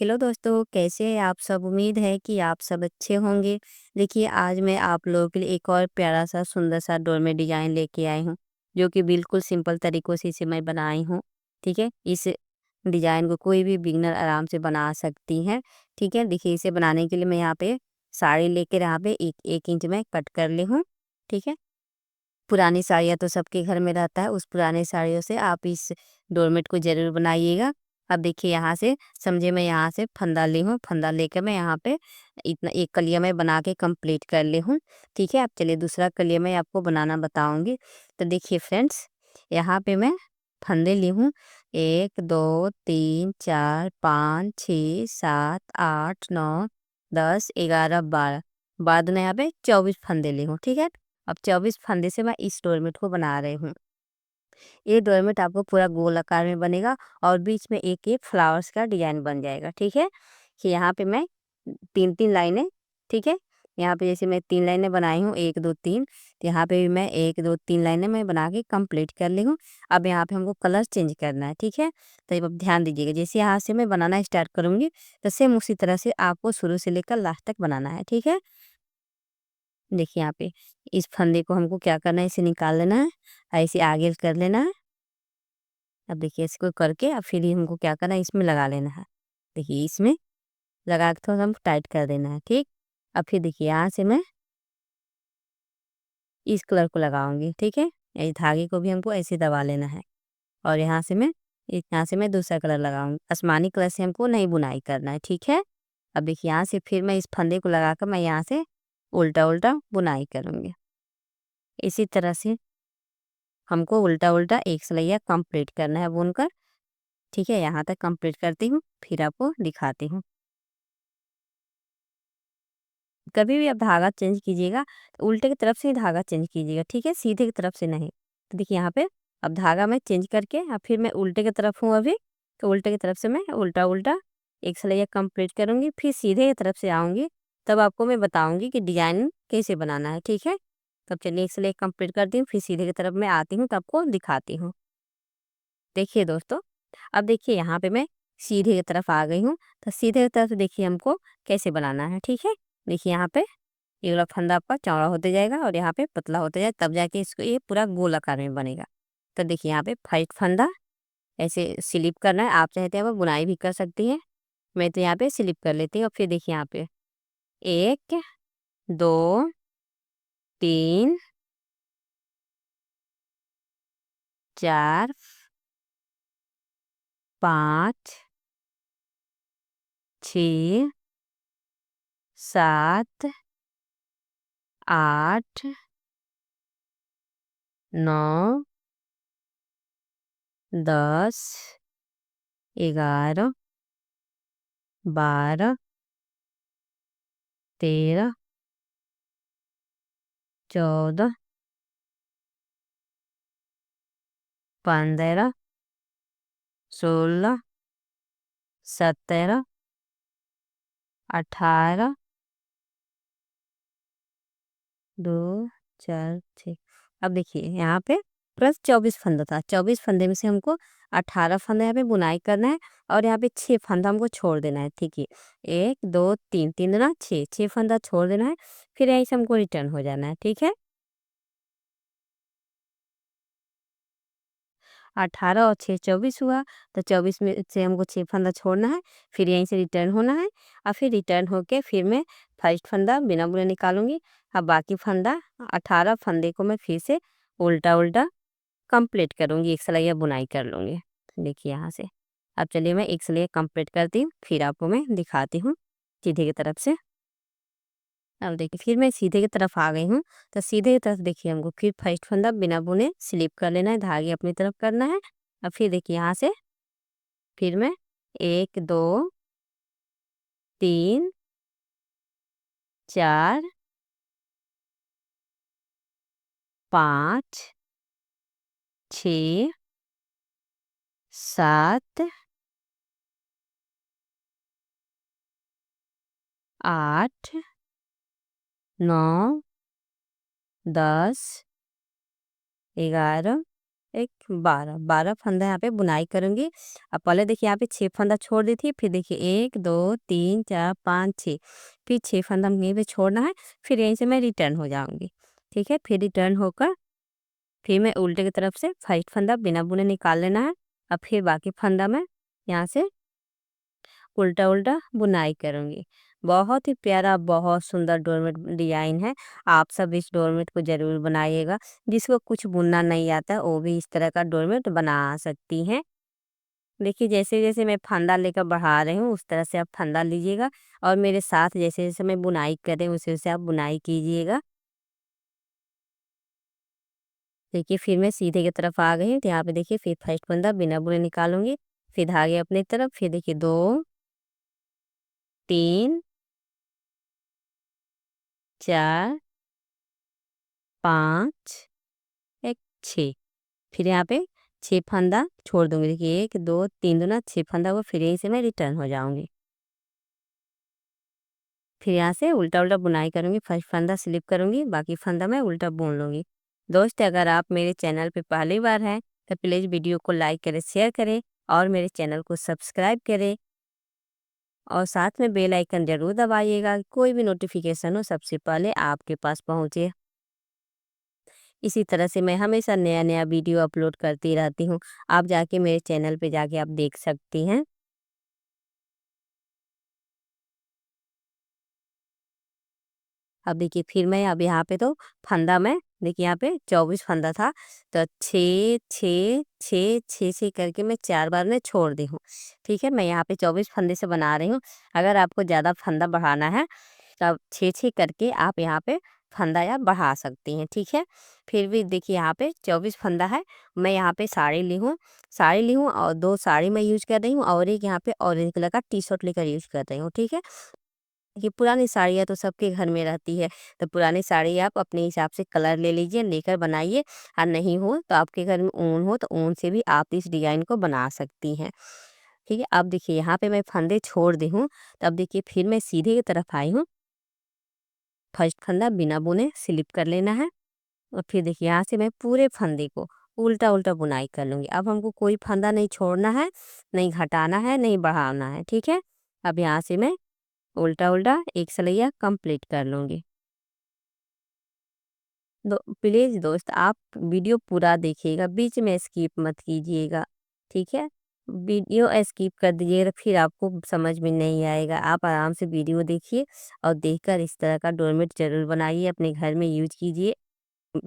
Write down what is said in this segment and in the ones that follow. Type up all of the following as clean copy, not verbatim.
Hello दोस्तों, कैसे हैं आप सब? उम्मीद है कि आप सब अच्छे होंगे। देखिए, आज मैं आप लोगों के लिए एक और प्यारा सा सुंदर सा डोरमेट डिज़ाइन लेके आई हूँ, जो कि बिल्कुल सिंपल तरीक़ों से इसे मैं बनाई हूँ। ठीक है? इस डिज़ाइन को कोई भी बिगिनर आराम से बना सकती हैं। ठीक है? देखिए, इसे बनाने के लिए मैं यहाँ पे साड़ी लेकर यहाँ पे 1 इंच में कट कर ली हूँ। ठीक है? पुरानी साड़ियाँ तो सबके घर में रहता है, उस पुरानी साड़ियों से आप इस डोरमेट को ज़रूर बनाइएगा। अब देखिए, यहाँ से समझिए मैं यहाँ से फंदा ली हूँ, फंदा लेकर मैं यहाँ पे इतना एक कलिया मैं बना के कंप्लीट कर ली हूँ। ठीक है? अब चलिए दूसरा कलिया मैं आपको बनाना बताऊँगी। तो देखिए फ्रेंड्स, यहाँ पे मैं फंदे ली हूँ 1, 2, 3, 4, 5, 6, 7, 8, 9, 10, 11, 12 बाद में यहाँ पे 24 फंदे ली हूँ। ठीक है? अब 24 फंदे से मैं इस डोरमेट को बना रही हूँ। ये डोरमेट आपको पूरा गोल आकार में बनेगा और बीच में एक-एक फ्लावर्स का डिज़ाइन बन जाएगा। ठीक है? कि यहाँ पे मैं 3-3 लाइनें, ठीक है? यहाँ पे जैसे मैं 3 लाइनें बनाई हूँ 1, 2, 3, तो यहाँ पे भी मैं 1, 2, 3 लाइनें मैं बना के कंप्लीट कर ली हूँ। अब यहाँ पे हमको कलर चेंज करना है। ठीक है? तो अब ध्यान दीजिएगा, जैसे यहाँ से मैं बनाना स्टार्ट करूँगी, तो सेम उसी तरह से आपको शुरू से लेकर लास्ट तक बनाना है। ठीक है? देखिए यहाँ पे इस फंदे को हमको क्या करना है, इसे निकाल लेना है, ऐसे आगे कर लेना है। अब देखिए इसको करके अब फिर ये हमको क्या करना है, इसमें लगा लेना है। देखिए इसमें लगा के थोड़ा हम टाइट कर देना है। ठीक? अब फिर देखिए यहाँ से मैं इस कलर को लगाऊंगी। ठीक है? इस धागे को भी हमको ऐसे दबा लेना है और यहाँ से मैं दूसरा कलर लगाऊंगी। आसमानी कलर से हमको नहीं बुनाई करना है। ठीक है? अब देखिए यहाँ से फिर मैं इस फंदे को लगाकर मैं यहाँ से उल्टा उल्टा बुनाई करूंगी। इसी तरह से हमको उल्टा उल्टा एक सिलैया कंप्लीट करना है बुनकर। ठीक है? यहाँ तक कंप्लीट करती हूँ, फिर आपको दिखाती हूँ। कभी भी आप धागा चेंज कीजिएगा तो उल्टे की तरफ से ही धागा चेंज कीजिएगा। ठीक है? सीधे की तरफ से नहीं। तो देखिए यहाँ पे अब धागा मैं चेंज करके अब फिर मैं उल्टे की तरफ हूँ अभी, तो उल्टे की तरफ से मैं उल्टा उल्टा एक सिलैया कंप्लीट करूँगी, फिर सीधे की तरफ से आऊँगी, तब आपको मैं बताऊँगी कि डिज़ाइन कैसे बनाना है। ठीक है? तब चलिए एक सिलाई कंप्लीट करती हूँ, फिर सीधे की तरफ मैं आती हूँ, तो आपको दिखाती हूँ। देखिए दोस्तों, अब देखिए यहाँ पे मैं सीधे की तरफ आ गई हूँ, तो सीधे की तरफ देखिए हमको कैसे बनाना है। ठीक है? देखिए यहाँ पे ये वाला फंदा आपका चौड़ा होते जाएगा और यहाँ पे पतला होते जाए, तब जाके इसको ये पूरा गोल आकार में बनेगा। तो देखिए यहाँ पे फर्स्ट फंदा ऐसे स्लिप करना है, आप चाहते हैं वो बुनाई भी कर सकती हैं। मैं तो यहाँ पे स्लिप कर लेती हूँ और फिर देखिए यहाँ पे 1, 2, 3, 4, 5, 6, 7, 8, 9, 10, 11, 12, 13, 14, 15, 16, 17, 18, 2, 4, 6। अब देखिए यहाँ पे प्लस 24 फंदा था, 24 फंदे में से हमको 18 फंदा यहाँ पे बुनाई करना है और यहाँ पे 6 फंदा हमको छोड़ देना है। ठीक है? 1, 2, 3, 3 दूना 6, 6 फंदा छोड़ देना है, फिर यहीं से हमको रिटर्न हो जाना है। ठीक है? 18 और 6 24 हुआ, तो 24 में से हमको 6 फंदा छोड़ना है, फिर यहीं से रिटर्न होना है और फिर रिटर्न होके फिर मैं फर्स्ट फंदा बिना बुने निकालूंगी। अब बाकी फंदा 18 फंदे को मैं फिर से उल्टा उल्टा कंप्लीट करूंगी, एक सिलैया बुनाई कर लूंगी। देखिए यहाँ से अब चलिए मैं एक सिलैया कंप्लीट करती हूँ, फिर आपको मैं दिखाती हूँ सीधे की तरफ से। अब देखिए फिर मैं सीधे की तरफ आ गई हूँ, तो सीधे की तरफ देखिए हमको फिर फर्स्ट फंदा बिना बुने स्लिप कर लेना है, धागे अपनी तरफ करना है। अब फिर देखिए यहाँ से फिर मैं 1, 2, 3, 4, 5, 6, 7, 8, 9, 10, 11, एक 12 12 फंदा यहाँ पे बुनाई करूंगी। अब पहले देखिए यहाँ पे 6 फंदा छोड़ दी थी, फिर देखिए 1 2 3 4 5 6, फिर 6 फंदा यहीं पे छोड़ना है। फिर यहीं से मैं रिटर्न हो जाऊंगी। ठीक है, फिर रिटर्न होकर फिर मैं उल्टे की तरफ से फर्स्ट फंदा बिना बुने निकाल लेना है। अब फिर बाकी फंदा मैं यहाँ से उल्टा उल्टा बुनाई करूंगी। बहुत ही प्यारा, बहुत सुंदर डोरमेट डिजाइन है। आप सब इस डोरमेट को जरूर बनाइएगा। जिसको कुछ बुनना नहीं आता वो भी इस तरह का डोरमेट बना सकती हैं। देखिए जैसे जैसे मैं फंदा लेकर बढ़ा रही हूँ उस तरह से आप फंदा लीजिएगा, और मेरे साथ जैसे जैसे मैं बुनाई कर रही हूँ उसे उसे आप बुनाई कीजिएगा। देखिए फिर मैं सीधे की तरफ आ गई हूँ, तो यहाँ पे देखिए फिर फर्स्ट फंदा बिना बुने निकालूंगी। फिर धागे अपनी तरफ, फिर देखिए 2 3 4 5 एक 6, फिर यहाँ पे 6 फंदा छोड़ दूंगी। देखिए 1 2 3 दूना 6 फंदा हुआ, फिर यहीं से मैं रिटर्न हो जाऊंगी। फिर यहाँ से उल्टा उल्टा बुनाई करूंगी, फर्स्ट फंदा स्लिप करूंगी, बाकी फंदा मैं उल्टा बुन लूंगी। दोस्त अगर आप मेरे चैनल पे पहली बार हैं तो प्लीज़ वीडियो को लाइक करें, शेयर करें और मेरे चैनल को सब्सक्राइब करें, और साथ में बेल आइकन जरूर दबाइएगा। कोई भी नोटिफिकेशन हो सबसे पहले आपके पास पहुंचे। इसी तरह से मैं हमेशा नया नया वीडियो अपलोड करती रहती हूँ। आप जाके मेरे चैनल पे जाके आप देख सकती हैं। अब देखिए फिर मैं अब यहाँ पे तो फंदा में देखिए यहाँ पे 24 फंदा था, तो 6 6 6 6 6 करके मैं 4 बार में छोड़ दी हूँ। ठीक है, मैं यहाँ पे 24 फंदे से बना रही हूँ। अगर आपको ज़्यादा फंदा बढ़ाना है तब 6 6 करके आप यहाँ पे फंदा या बढ़ा सकती हैं। ठीक है, फिर भी देखिए यहाँ पे 24 फंदा है। मैं यहाँ पे साड़ी ली हूँ और 2 साड़ी मैं यूज कर रही हूँ, और एक यहाँ पे ऑरेंज कलर का टी शर्ट लेकर यूज कर रही हूँ। ठीक है, ये पुरानी साड़ियाँ तो सबके घर में रहती है, तो पुरानी साड़ी आप अपने हिसाब से कलर ले लीजिए, लेकर बनाइए। और नहीं हो तो आपके घर में ऊन हो तो ऊन से भी आप इस डिजाइन को बना सकती हैं। ठीक है, अब देखिए यहाँ पे मैं फंदे छोड़ दी हूँ, तब देखिए फिर मैं सीधे की तरफ आई हूँ। फर्स्ट फंदा बिना बुने स्लिप कर लेना है, और फिर देखिए यहाँ से मैं पूरे फंदे को उल्टा उल्टा बुनाई कर लूंगी। अब हमको कोई फंदा नहीं छोड़ना है, नहीं घटाना है, नहीं बढ़ाना है। ठीक है, अब यहाँ से मैं उल्टा उल्टा एक सलैया कंप्लीट कर लूंगी। प्लीज दोस्त आप वीडियो पूरा देखिएगा, बीच में स्किप मत कीजिएगा। ठीक है, वीडियो स्किप कर दीजिएगा फिर आपको समझ में नहीं आएगा। आप आराम से वीडियो देखिए और देखकर इस तरह का डोरमेट जरूर बनाइए, अपने घर में यूज कीजिए।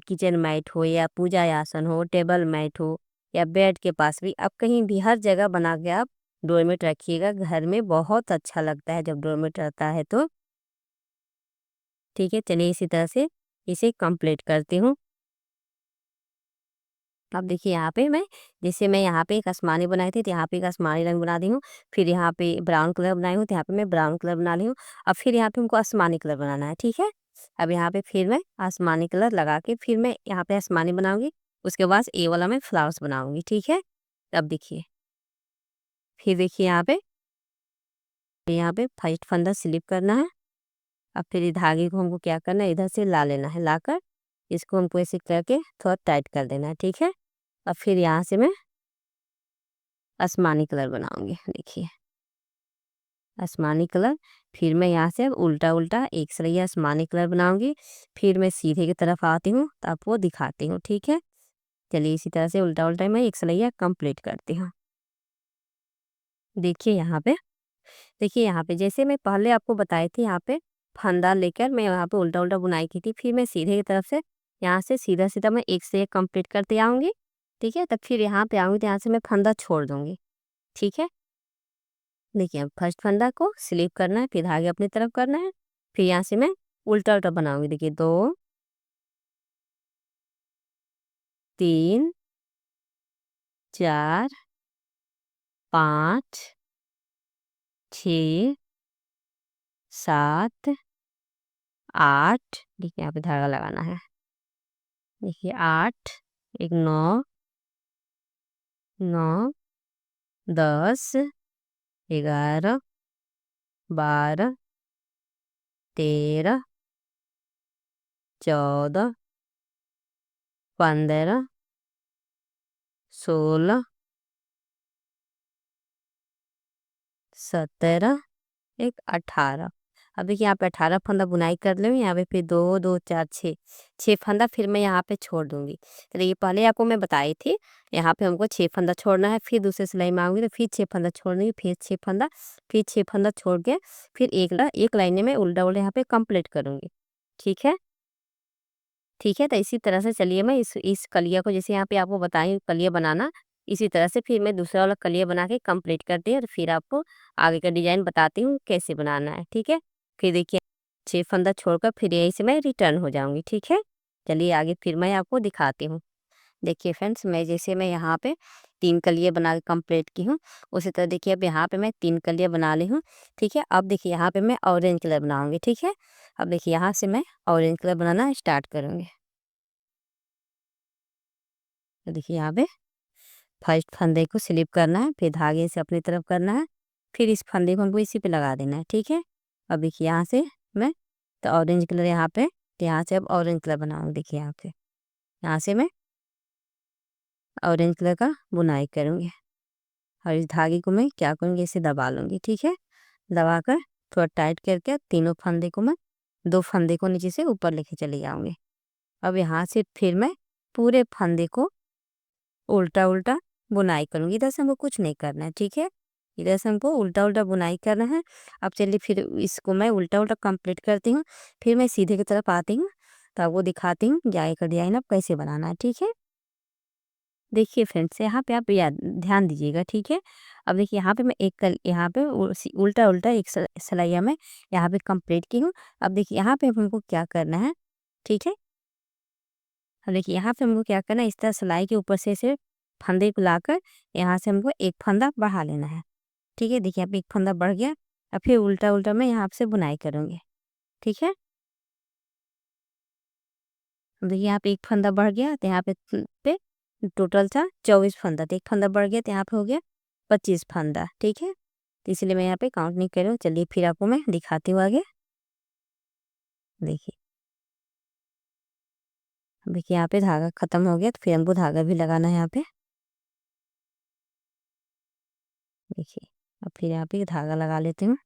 किचन मैट हो या पूजा आसन हो, टेबल मैट हो या बेड के पास भी, आप कहीं भी हर जगह बना के आप डोरमेट रखिएगा। घर में बहुत अच्छा लगता है जब डोरमेट रहता है तो। ठीक है, चलिए इसी तरह से इसे कंप्लीट करती हूँ। अब देखिए यहाँ पे मैं जैसे मैं यहाँ पे एक आसमानी बनाई थी, तो यहाँ पे एक आसमानी रंग बना दी हूँ। फिर यहाँ पे ब्राउन कलर बनाई हूँ, तो यहाँ पे मैं ब्राउन कलर बना ली हूँ। अब फिर यहाँ पे हमको आसमानी कलर बनाना है। ठीक है, अब यहाँ पे फिर मैं आसमानी कलर लगा के फिर मैं यहाँ पे आसमानी बनाऊंगी। उसके बाद ए वाला मैं फ्लावर्स बनाऊंगी। ठीक है, अब देखिए फिर देखिए यहाँ पे फर्स्ट फंदा स्लिप करना है। अब फिर इस धागे को हमको क्या करना है, इधर से ला लेना है, लाकर इसको हमको ऐसे करके थोड़ा टाइट कर देना है। ठीक है, अब फिर यहाँ से मैं आसमानी कलर बनाऊंगी। देखिए आसमानी कलर, फिर मैं यहाँ से अब उल्टा उल्टा एक सरिया आसमानी कलर बनाऊंगी। फिर मैं सीधे की तरफ आती हूँ तो आपको दिखाती हूँ। ठीक है, चलिए इसी तरह से उल्टा उल्टा मैं एक सरिया कंप्लीट करती हूँ। देखिए यहाँ पे जैसे मैं पहले आपको बताई थी, यहाँ पे फंदा लेकर मैं यहाँ पे उल्टा उल्टा बुनाई की थी। फिर मैं सीधे की तरफ से यहाँ से सीधा सीधा मैं एक से एक कंप्लीट करते आऊंगी। ठीक है, तब फिर यहाँ पे आऊंगी तो यहाँ से मैं फंदा छोड़ दूंगी। ठीक है, देखिए अब फर्स्ट फंदा को स्लिप करना है, फिर धागे अपनी तरफ करना है। फिर यहाँ से मैं उल्टा उल्टा बनाऊंगी। देखिए 2 3 4 5 6 7 8, देखिए यहाँ पे धागा लगाना है। देखिए 8, एक 9 9 10 11 12 13 14 15 16, 17, एक 18। अब देखिए यहाँ पे 18 फंदा बुनाई कर लूँ, यहाँ पे फिर 2 2 4 6 6 फंदा फिर मैं यहाँ पे छोड़ दूंगी। चलिए ये पहले आपको मैं बताई थी, यहाँ पे हमको 6 फंदा छोड़ना है, फिर दूसरे सिलाई में आऊंगी तो फिर 6 फंदा छोड़ दूंगी, फिर 6 फंदा, फिर 6 फंदा छोड़ के फिर एक लाइन में उल्टा उल्टा यहाँ पे कंप्लीट करूंगी। ठीक है। ठीक है, तो इसी तरह से चलिए मैं इस कलिया को, जैसे यहाँ पे आपको बताई कलिया बनाना, इसी तरह से फिर मैं दूसरा वाला कलिया बना के कंप्लीट करती हूँ और फिर आपको आगे का डिजाइन बताती हूँ कैसे बनाना है। ठीक है। फिर देखिए 6 फंदा छोड़कर फिर यहीं से मैं रिटर्न हो जाऊंगी। ठीक है। चलिए आगे फिर मैं आपको दिखाती हूँ। देखिए फ्रेंड्स, मैं यहाँ पे 3 कलिया बना के कंप्लीट की हूँ। उसी तरह देखिए अब यहाँ पे मैं 3 कलिया बना ली हूँ। ठीक है। अब देखिए यहाँ पे मैं ऑरेंज कलर बनाऊंगी। ठीक है। अब देखिए यहाँ से मैं ऑरेंज कलर बनाना स्टार्ट करूंगी। तो देखिए यहाँ पे फर्स्ट फंदे को स्लिप करना है, फिर धागे से अपनी तरफ करना है, फिर इस फंदे को हमको इसी पे लगा देना है। ठीक है। अब देखिए यहाँ से मैं तो ऑरेंज कलर यहाँ पे, तो यहाँ से अब ऑरेंज कलर बनाऊंगी। देखिए यहाँ पे यहाँ से मैं ऑरेंज कलर का बुनाई करूँगी और इस धागे को मैं क्या करूँगी, इसे दबा लूँगी। ठीक है। दबा कर थोड़ा टाइट करके तीनों फंदे को मैं 2 फंदे को नीचे से ऊपर लेके चली जाऊँगी। अब यहाँ से फिर मैं पूरे फंदे को उल्टा उल्टा बुनाई करूँगी। इधर से हमको कुछ नहीं करना है। ठीक है। इधर से हमको उल्टा उल्टा बुनाई करना है। अब चलिए फिर इसको मैं उल्टा उल्टा कंप्लीट करती हूँ, फिर मैं सीधे की तरफ आती हूँ तो आपको दिखाती हूँ कि आगे का डिजाइन अब कैसे बनाना है। ठीक है। देखिए फ्रेंड्स, यहाँ पे आप याद ध्यान दीजिएगा। ठीक है। अब देखिए यहाँ पे मैं यहाँ पे उल्टा उल्टा एक सलाइया में यहाँ पे कंप्लीट की हूँ। अब देखिए यहाँ पे हमको क्या करना है। ठीक है। अब देखिए यहाँ पे हमको क्या करना है, इस तरह सिलाई के ऊपर से फंदे को लाकर यहाँ से हमको एक फंदा बढ़ा लेना है। ठीक है। देखिए यहाँ पे एक फंदा बढ़ गया। अब फिर उल्टा उल्टा मैं यहाँ से बुनाई करूँगी। ठीक है। अब देखिए यहाँ पे एक फंदा बढ़ गया तो यहाँ पे टोटल था 24 फंदा, तो एक फंदा बढ़ गया तो यहाँ पे हो गया 25 फंदा। ठीक है। तो इसलिए मैं यहाँ पे काउंट नहीं कर रही हूँ। चलिए फिर आपको मैं दिखाती हूँ आगे। देखिए देखिए यहाँ पे धागा खत्म हो गया तो फिर हमको धागा भी लगाना है यहाँ पे। देखिए अब फिर यहाँ पे धागा लगा लेती हूँ।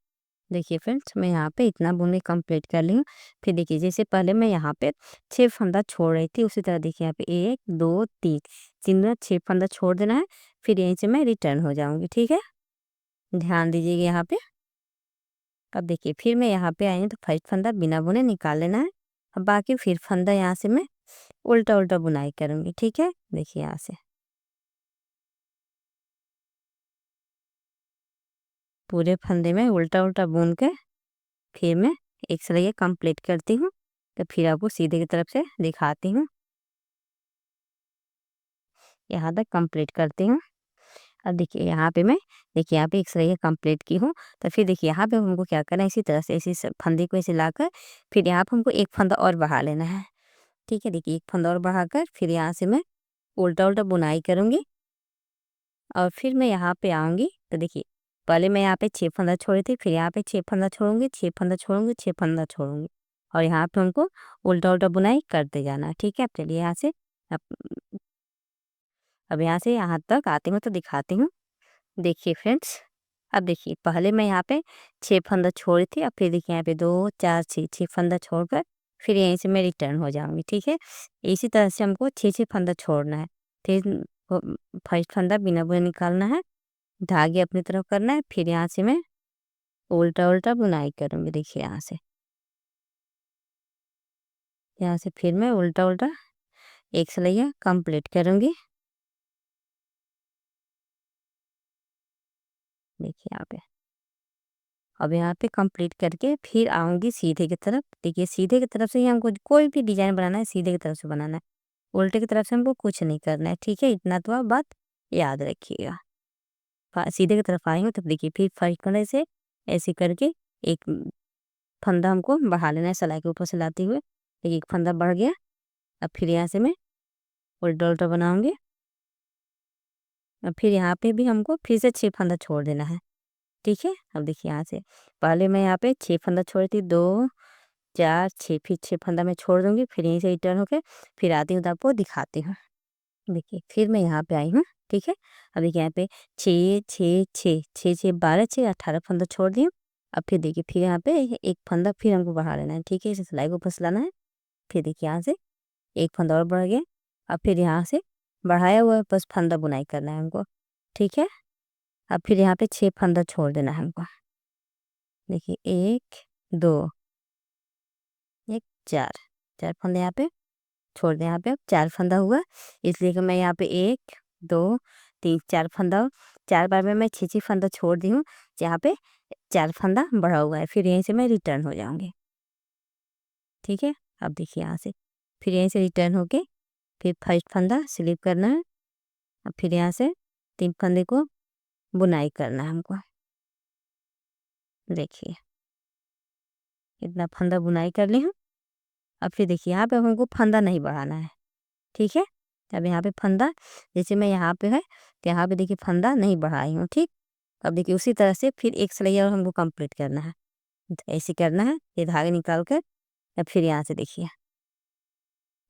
देखिए फ्रेंड्स, मैं यहाँ पे इतना बुनाई कंप्लीट कर ली हूँ। फिर देखिए जैसे पहले मैं यहाँ पे 6 फंदा छोड़ रही थी, उसी तरह देखिए यहाँ पे 1 2 3 तीन में 6 फंदा छोड़ देना है, फिर यहीं से मैं रिटर्न हो जाऊंगी। ठीक है। ध्यान दीजिएगा यहाँ पे। अब देखिए फिर मैं यहाँ पे आई हूँ तो फर्स्ट फंदा बिना बुने निकाल लेना है। अब बाकी फिर फंदा यहाँ से मैं उल्टा उल्टा बुनाई करूंगी। ठीक है। देखिए यहाँ से पूरे फंदे में उल्टा उल्टा बुन के फिर मैं एक सिलाई कंप्लीट करती हूँ, तो फिर आपको सीधे की तरफ से दिखाती हूँ। यहाँ तक कंप्लीट करती हूँ। अब देखिए यहाँ पे मैं, देखिए यहाँ पे एक सिलाई कंप्लीट की हूँ, तो फिर देखिए यहाँ पे हमको क्या करना है, इसी तरह से इसी फंदे को ऐसे लाकर फिर यहाँ पे हमको एक फंदा और बढ़ा लेना है। ठीक है। देखिए एक फंदा और बढ़ाकर फिर यहाँ से मैं उल्टा उल्टा बुनाई करूँगी और फिर मैं यहाँ पे आऊँगी तो देखिए पहले मैं यहाँ पे 6 फंदा छोड़ी थी, फिर यहाँ पे 6 फंदा छोड़ूंगी, 6 फंदा छोड़ूंगी, 6 फंदा छोड़ूंगी और यहाँ पे हमको उल्टा उल्टा बुनाई करते जाना है। ठीक है। अब चलिए यहाँ से अब अब यहाँ से यहाँ तक आती हूँ तो दिखाती हूँ। देखिए फ्रेंड्स, अब देखिए पहले मैं यहाँ पे 6 फंदा छोड़ी थी, अब फिर देखिए यहाँ पे 2 4 6 फंदा छोड़कर फिर यहीं से मैं रिटर्न हो जाऊंगी। ठीक है। इसी तरह से हमको 6 फंदा छोड़ना है। फिर फर्स्ट फंदा बिना बुने निकालना है, धागे अपनी तरफ करना है, फिर यहाँ से मैं उल्टा उल्टा बुनाई करूंगी। देखिए यहाँ से फिर मैं उल्टा उल्टा एक सिलाई कंप्लीट करूंगी। देखिए यहाँ पे अब यहाँ पे कंप्लीट करके फिर आऊंगी सीधे की तरफ। देखिए सीधे की तरफ से ही हमको कोई भी डिजाइन बनाना है, सीधे की तरफ से बनाना है, उल्टे की तरफ से हमको कुछ नहीं करना है। ठीक है। इतना तो आप बात याद रखिएगा। सीधे की तरफ आई हूँ तब देखिए फिर फर्स्ट कोने से ऐसे करके एक फंदा हमको बढ़ा लेना है, सिलाई के ऊपर से लाते हुए। देखिए एक फंदा बढ़ गया। अब फिर यहाँ से मैं उल्टा उल्टा बनाऊंगी। अब फिर यहाँ पे भी हमको फिर से 6 फंदा छोड़ देना है। ठीक है। अब देखिए यहाँ से पहले मैं यहाँ पे 6 फंदा छोड़ी थी, 2 4 6, फिर 6 फंदा मैं छोड़ दूंगी, फिर यहीं से रिटर्न होके फिर आती हूँ तो आपको दिखाती हूँ। देखिए फिर मैं यहाँ पे आई हूँ, ठीक है। अब देखिए यहाँ पे 6 6 6 6 6 12 6 18 फंदा छोड़ दी हूँ। अब फिर देखिए फिर यहाँ पे एक फंदा फिर हमको बढ़ा लेना है, ठीक है। इसे सिलाई को फंसलाना है। फिर देखिए यहाँ से एक फंदा और बढ़ गया। अब फिर यहाँ से बढ़ाया हुआ बस फंदा बुनाई करना है हमको, ठीक है। अब फिर यहाँ पे 6 फंदा छोड़ देना है हमको। देखिए 1 2 1 4 4 फंदे यहाँ पे छोड़ दें। यहाँ पे अब 4 फंदा हुआ, इसलिए कि मैं यहाँ पे 1 2 3 4 फंदा 4 बार में मैं 6 फंदा छोड़ दी हूँ। यहाँ पे 4 फंदा बढ़ा हुआ है, फिर यहीं से मैं रिटर्न हो जाऊँगी, ठीक है। अब देखिए यहाँ से फिर यहीं से रिटर्न होके फिर फर्स्ट फंदा स्लिप करना है। अब फिर यहाँ से 3 फंदे को बुनाई करना है हमको। देखिए इतना फंदा बुनाई कर ली हूँ। अब फिर देखिए यहाँ पे अब हमको फंदा नहीं बढ़ाना है, ठीक है। अब यहाँ पे फंदा जैसे मैं यहाँ पे है तो यहाँ पे देखिए फंदा नहीं बढ़ाई हूँ, ठीक। अब देखिए उसी तरह से फिर एक सिलाई और हमको कंप्लीट करना है। तो ऐसे करना है, ये धागे निकाल कर अब फिर यहाँ से देखिए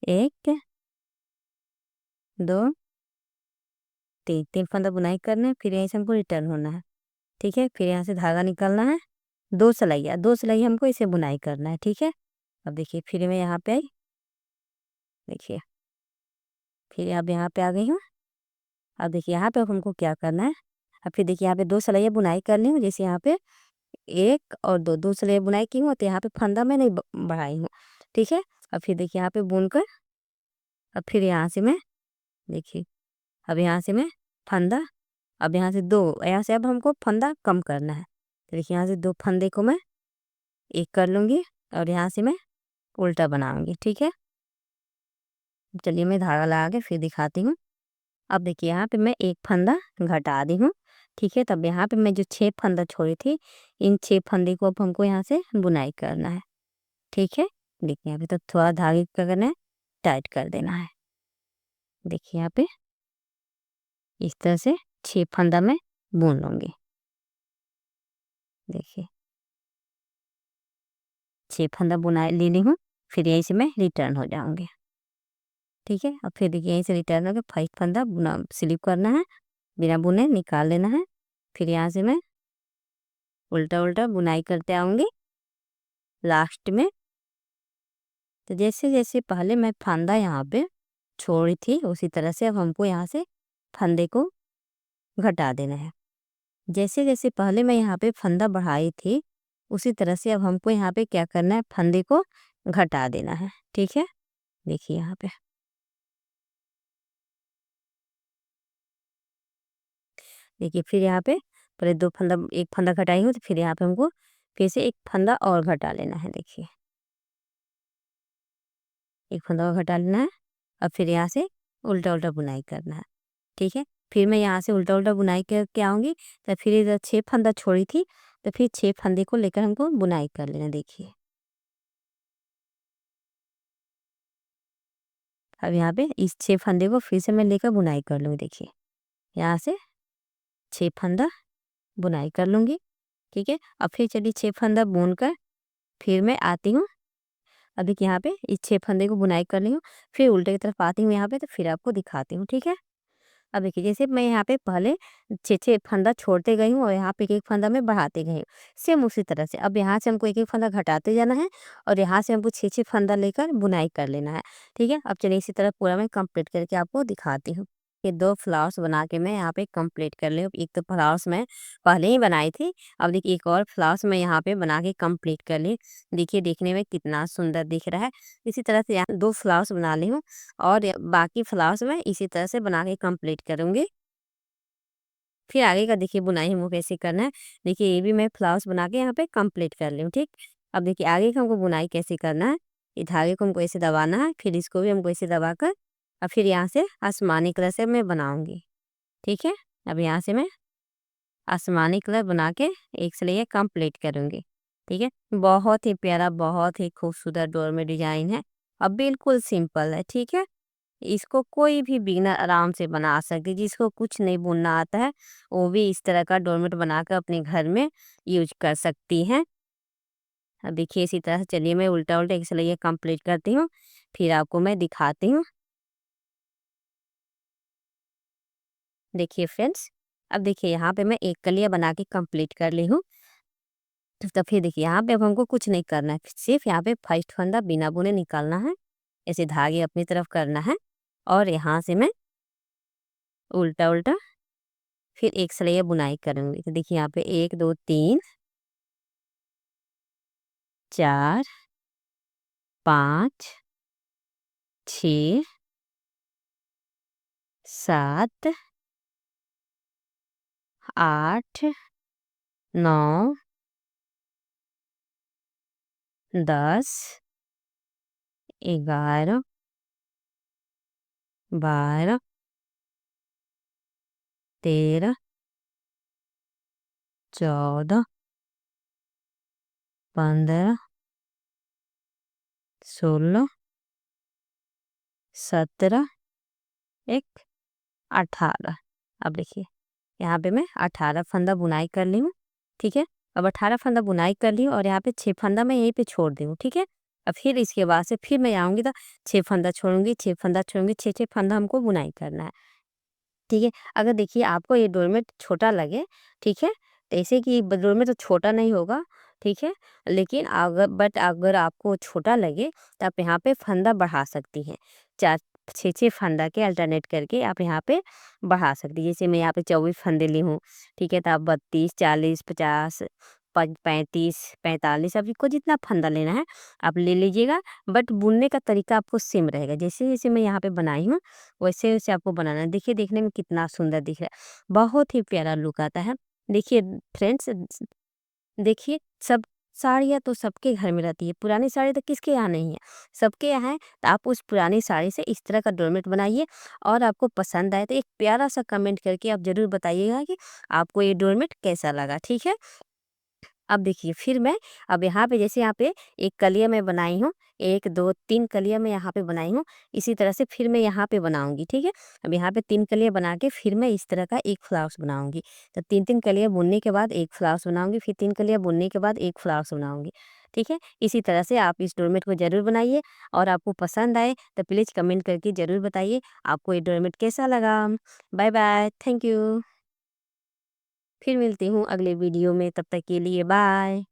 1 2 3 3 फंदा बुनाई करना है, फिर यहीं से हमको रिटर्न होना है, ठीक है। फिर यहाँ से धागा निकालना है, 2 सिलाई हमको इसे बुनाई करना है, ठीक है। अब देखिए फिर मैं यहाँ पे आई, देखिए फिर अब यहाँ पे आ गई हूँ। अब देखिए यहाँ पे हमको क्या करना है। अब फिर देखिए यहाँ पे 2 सिलाइयाँ बुनाई करनी हूँ, जैसे यहाँ पे 1 और 2 2 सिलाई बुनाई की हूँ, तो यहाँ पे फंदा मैं नहीं बढ़ाई हूँ, ठीक है। अब फिर देखिए यहाँ पे बुनकर अब फिर यहाँ से मैं देखिए अब यहाँ से मैं फंदा अब यहाँ से 2 यहाँ से अब हमको फंदा कम करना है। तो देखिए यहाँ से 2 फंदे को मैं एक कर लूँगी और यहाँ से मैं उल्टा बनाऊँगी, ठीक है। चलिए मैं धागा लगा के फिर दिखाती हूँ। अब देखिए यहाँ पे मैं एक फंदा घटा दी हूँ, ठीक है। तब यहाँ पे मैं जो 6 फंदा छोड़ी थी, इन 6 फंदे को अब हमको यहाँ से बुनाई करना है, ठीक है। देखिए यहाँ पे तो थोड़ा धागे को क्या करना है, टाइट कर देना है। देखिए यहाँ पे इस तरह से 6 फंदा मैं बुन लूँगी। देखिए 6 फंदा बुनाई ले ली हूँ, फिर यहीं से मैं रिटर्न हो जाऊँगी, ठीक है। अब फिर देखिए यहीं से रिटर्न होकर फर्स्ट फंदा बुना स्लिप करना है, बिना बुने निकाल लेना है। फिर यहाँ से मैं उल्टा उल्टा बुनाई करते आऊँगी लास्ट में। तो जैसे जैसे पहले मैं फंदा यहाँ पे छोड़ी थी, उसी तरह से अब हमको यहाँ से फंदे को घटा देना है। जैसे जैसे पहले मैं यहाँ पे फंदा बढ़ाई थी, उसी तरह से अब हमको यहाँ पे क्या करना है, फंदे को घटा देना है, ठीक है। देखिए यहाँ पे देखिए फिर यहाँ पे पहले 2 फंदा एक फंदा घटाई हूँ, तो फिर यहाँ पे हमको फिर से एक फंदा और घटा लेना है। देखिए एक फंदा और घटा लेना है। अब फिर यहाँ से उल्टा उल्टा बुनाई करना है, ठीक है। फिर मैं यहाँ से उल्टा उल्टा बुनाई करके आऊँगी, तो फिर इधर 6 फंदा छोड़ी थी, तो फिर 6 फंदे को लेकर हमको बुनाई कर लेना। देखिए अब यहाँ पे इस 6 फंदे को फिर से मैं लेकर बुनाई कर लूँगी। देखिए यहाँ से 6 फंदा बुनाई कर लूँगी, ठीक है। अब फिर चलिए 6 फंदा बुन कर फिर मैं आती हूँ। अब देखिए यहाँ पे इस 6 फंदे को बुनाई कर ली हूँ, फिर उल्टे की तरफ आती हूँ यहाँ पे, तो फिर आपको दिखाती हूँ, ठीक है। अब देखिए जैसे मैं यहाँ पे पहले 6 फंदा छोड़ते गई हूँ और यहाँ पे एक फंदा मैं बढ़ाते गई हूँ, सेम उसी तरह से अब यहाँ से हमको एक फंदा घटाते जाना है और यहाँ से हमको 6 फंदा लेकर बुनाई कर लेना है, ठीक है। अब चलिए इसी तरह पूरा मैं कंप्लीट करके आपको दिखाती हूँ। ये 2 फ्लावर्स बना के मैं यहाँ पे कंप्लीट कर ली हूँ। एक तो फ्लावर्स मैं पहले ही बनाई थी, अब देखिए एक और फ्लावर्स मैं यहाँ पे बना के कंप्लीट कर ली। देखिए देखने में कितना सुंदर दिख रहा है। इसी तरह से यहाँ 2 फ्लावर्स बना ली हूँ और बाकी फ्लावर्स मैं इसी तरह से बना के कंप्लीट करूँगी। फिर आगे का देखिए बुनाई हमको कैसे करना है। देखिए ये भी मैं फ्लावर्स बना के यहाँ पे कंप्लीट कर ली हूँ, ठीक। अब देखिए आगे का हमको बुनाई कैसे करना है। ये धागे को हमको ऐसे दबाना है, फिर इसको भी हमको ऐसे दबाकर और फिर यहाँ से आसमानी कलर से मैं बनाऊँगी, ठीक है। अब यहाँ से मैं आसमानी कलर बना के एक सिलाई कंप्लीट करूँगी, ठीक है। बहुत ही प्यारा, बहुत ही खूबसूरत डोर में डिज़ाइन है और बिल्कुल सिंपल है, ठीक है। इसको कोई भी बिगिनर आराम से बना सकती है, जिसको कुछ नहीं बुनना आता है वो भी इस तरह का डोरमेट बनाकर अपने घर में यूज कर सकती हैं। अब देखिए इसी तरह से चलिए मैं उल्टा उल्टा एक सिलाई कंप्लीट करती हूँ, फिर आपको मैं दिखाती हूँ। देखिए फ्रेंड्स, अब देखिए यहाँ पे मैं एक कलिया बना के कंप्लीट कर ली हूँ। तो फिर देखिए यहाँ पे अब हमको कुछ नहीं करना है, सिर्फ यहाँ पे फर्स्ट फंदा बिना बुने निकालना है। ऐसे धागे अपनी तरफ करना है और यहाँ से मैं उल्टा उल्टा फिर एक सलैया बुनाई करूँगी। तो देखिए यहाँ पे 1 2 3 4 5 6 7 8 9 10 11 12 13 14 15 16 17 एक 18। अब देखिए यहाँ पे मैं 18 फंदा बुनाई कर ली हूँ। ठीक है, अब 18 फंदा बुनाई कर ली हूँ और यहाँ पे 6 फंदा मैं यहीं पे छोड़ दी हूँ। ठीक है, अब फिर इसके बाद से फिर मैं आऊँगी तो 6 फंदा छोड़ूंगी, 6 फंदा छोड़ूंगी, 6 फंदा हमको बुनाई करना है। ठीक है, अगर देखिए आपको ये डोरमेट छोटा लगे, ठीक है, तो ऐसे कि डोरमेट तो छोटा नहीं होगा, ठीक है, लेकिन अगर आपको छोटा लगे तो आप यहाँ पे फंदा बढ़ा सकती हैं। 4 6 फंदा के अल्टरनेट करके आप यहाँ पे बढ़ा सकती हैं। जैसे मैं यहाँ पे 24 फंदे ली हूँ, ठीक है, तो आप 32 40 50 35 45 आपको जितना फंदा लेना है आप ले लीजिएगा। बट बुनने का तरीका आपको सेम रहेगा, जैसे जैसे मैं यहाँ पे बनाई हूँ वैसे वैसे आपको बनाना है। देखिए देखने में कितना सुंदर दिख रहा है, बहुत ही प्यारा लुक आता है। देखिए फ्रेंड्स, देखिए सब साड़ियाँ तो सबके घर में रहती है, पुरानी साड़ी तो किसके यहाँ नहीं है, सबके यहाँ है। तो आप उस पुरानी साड़ी से इस तरह का डोरमेट बनाइए और आपको पसंद आए तो एक प्यारा सा कमेंट करके आप ज़रूर बताइएगा कि आपको ये डोरमेट कैसा लगा। ठीक है, अब देखिए फिर मैं अब यहाँ पे जैसे यहाँ पे एक कलिया मैं बनाई हूँ, 1 2 3 कलिया मैं यहाँ पे बनाई हूँ, इसी तरह से फिर मैं यहाँ पे बनाऊंगी। ठीक है, अब यहाँ पे 3 कलिया बना के फिर मैं इस तरह का एक फ्लावर्स बनाऊंगी। तो 3 कलिया बुनने के बाद एक फ्लावर्स बनाऊंगी, फिर 3 कलिया बुनने के बाद एक फ्लावर्स बनाऊंगी। ठीक है, इसी तरह से आप इस डोरमेट को ज़रूर बनाइए और आपको पसंद आए तो प्लीज़ कमेंट करके ज़रूर बताइए आपको ये डोरमेट कैसा लगा। Bye bye, thank you. फिर मिलती हूँ अगले वीडियो में, तब तक के लिए बाय।